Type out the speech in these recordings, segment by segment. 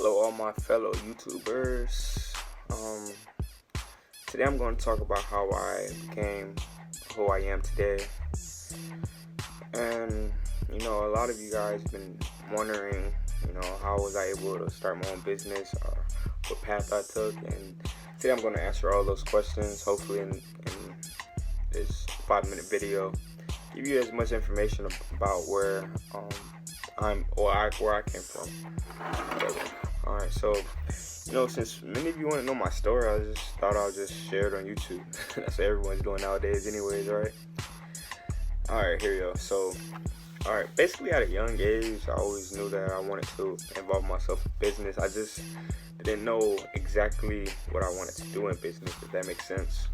Hello, all my fellow YouTubers. Um, Today I'm going to talk about how I became who I am today. And, a lot of you guys been wondering, how was I able to start my own business or what path I took. And today I'm going to answer all those questions, hopefully in this 5-minute video. Give you as much information about where where I came from. Alright, so since many of you want to know my story, I just thought I'll just share it on YouTube. That's what everyone's doing nowadays anyways, right? Alright, here we go. So, basically at a young age, I always knew that I wanted to involve myself in business. I just didn't know exactly what I wanted to do in business, if that makes sense.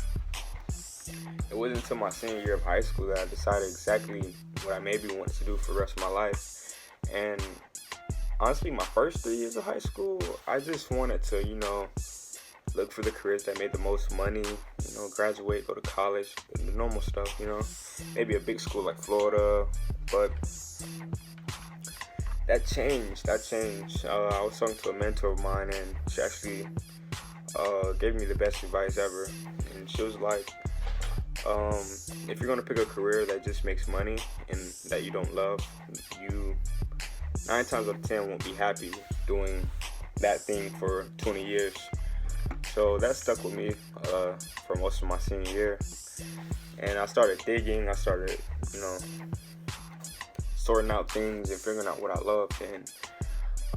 It wasn't until my senior year of high school that I decided exactly what I maybe wanted to do for the rest of my life. And honestly, my first 3 years of high school, I just wanted to, look for the careers that made the most money, graduate, go to college, the normal stuff, maybe a big school like Florida. But that changed. I was talking to a mentor of mine, and she actually gave me the best advice ever. And she was like, if you're going to pick a career that just makes money and that you don't love, you 9 times out of 10 won't be happy doing that thing for 20 years. So that stuck with me for most of my senior year. And I started digging. I started, sorting out things and figuring out what I loved. And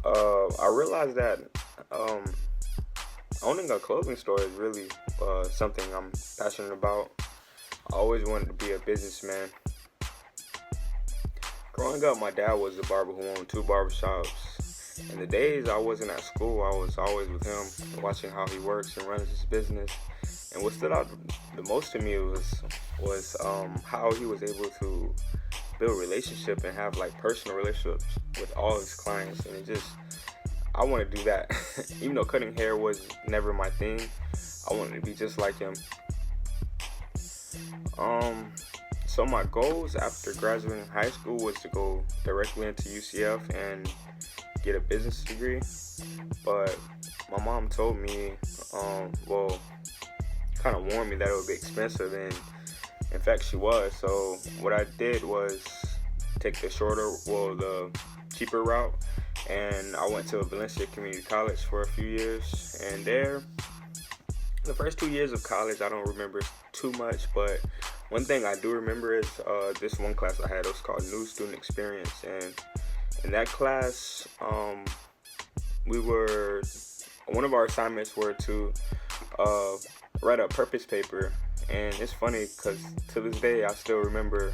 I realized that owning a clothing store is really something I'm passionate about. I always wanted to be a businessman. Growing up, my dad was a barber who owned 2 barbershops. And the days I wasn't at school, I was always with him, watching how he works and runs his business. And what stood out the most to me was how he was able to build relationship and have personal relationships with all his clients. And I want to do that. Even though cutting hair was never my thing, I wanted to be just like him. So my goals after graduating high school was to go directly into UCF and get a business degree. But my mom told me, kind of warned me that it would be expensive, and in fact she was. So what I did was take the cheaper route, and I went to Valencia College for a few years. And there, the first 2 years of college, I don't remember too much, but one thing I do remember is this one class I had. It was called New Student Experience, and in that class, one of our assignments were to write a purpose paper. And it's funny because to this day I still remember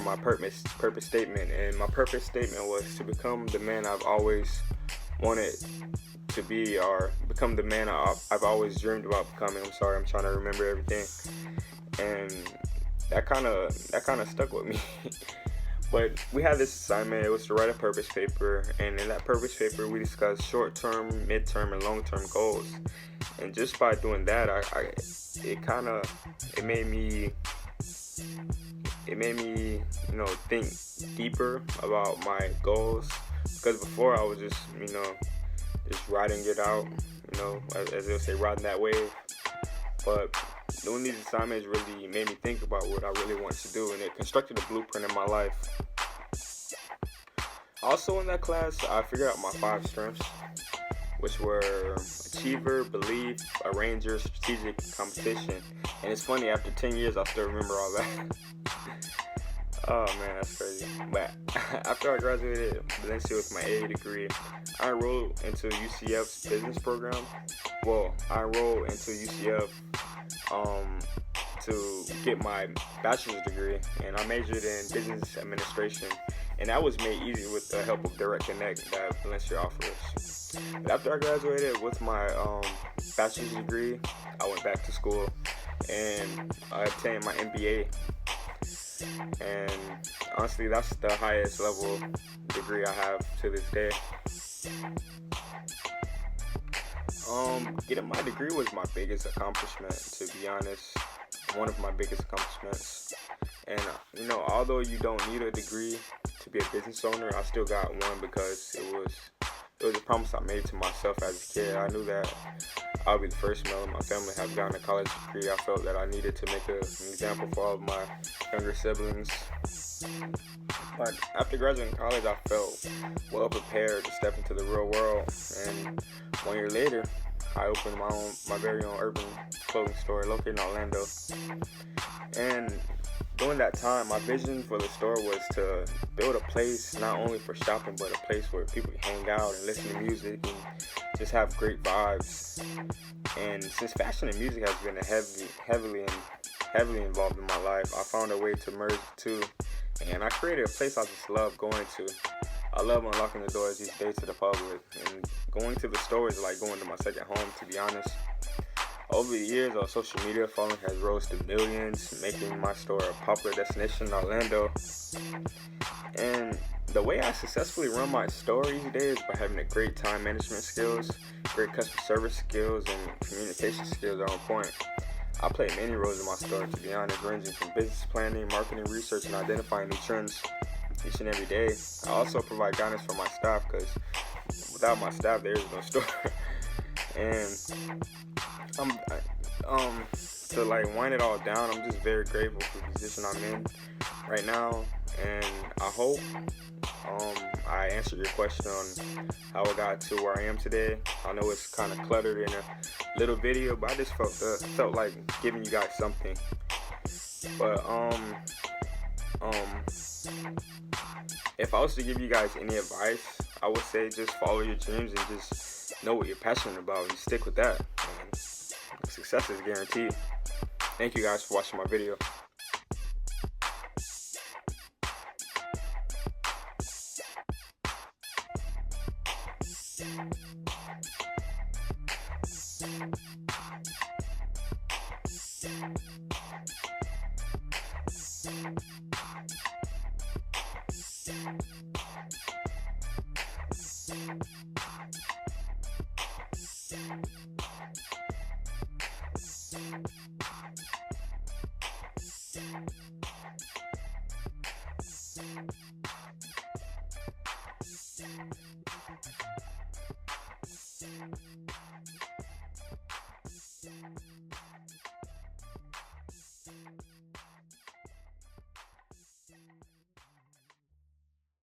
my purpose statement. And my purpose statement was to become the man I've always wanted to be, or become the man I've always dreamed about becoming. I'm sorry, I'm trying to remember everything. And that kind of stuck with me. But we had this assignment. It was to write a purpose paper, and in that purpose paper we discussed short-term, mid-term, and long-term goals. And just by doing that, it made me think deeper about my goals. Because before I was just riding it out, as they'll say, riding that wave. But doing these assignments really made me think about what I really wanted to do, and it constructed a blueprint in my life. Also in that class, I figured out my 5 strengths, which were achiever, belief, arranger, strategic, competition. And it's funny, after 10 years, I still remember all that. Oh man, that's crazy. But after I graduated Valencia with my AA degree, I enrolled into UCF's business program. Well, I enrolled into UCF to get my bachelor's degree, and I majored in business administration. And that was made easy with the help of Direct Connect that Valencia offers. But after I graduated with my bachelor's degree, I went back to school and I obtained my MBA. And honestly, that's the highest level degree I have to this day. Getting my degree was my biggest accomplishment, to be honest. One of my biggest accomplishments. And although you don't need a degree to be a business owner, I still got one because it was it was a promise I made to myself as a kid. I knew that I'll be the first male in my family to have gotten a college degree. I felt that I needed to make an example for all of my younger siblings. But after graduating college, I felt well prepared to step into the real world. And 1 year later, I opened my very own urban clothing store located in Orlando. And during that time, my vision for the store was to build a place not only for shopping, but a place where people can hang out and listen to music and just have great vibes. And since fashion and music has been heavily involved in my life, I found a way to merge the two. And I created a place I just love going to. I love unlocking the doors these days to the public. And going to the store is like going to my second home, to be honest. Over the years, our social media following has rose to millions, making my store a popular destination in Orlando. And the way I successfully run my store these days is by having a great time management skills, great customer service skills, and communication skills are on point. I play many roles in my store, to be honest, ranging from business planning, marketing research, and identifying new trends each and every day. I also provide guidance for my staff because without my staff, there is no store. And to like wind it all down, I'm just very grateful for the position I'm in right now, and I hope I answered your question on how I got to where I am today. I know it's kind of cluttered in a little video, but I just felt like giving you guys something. But if I was to give you guys any advice, I would say just follow your dreams and just know what you're passionate about and stick with that. And success is guaranteed. Thank you guys for watching my video.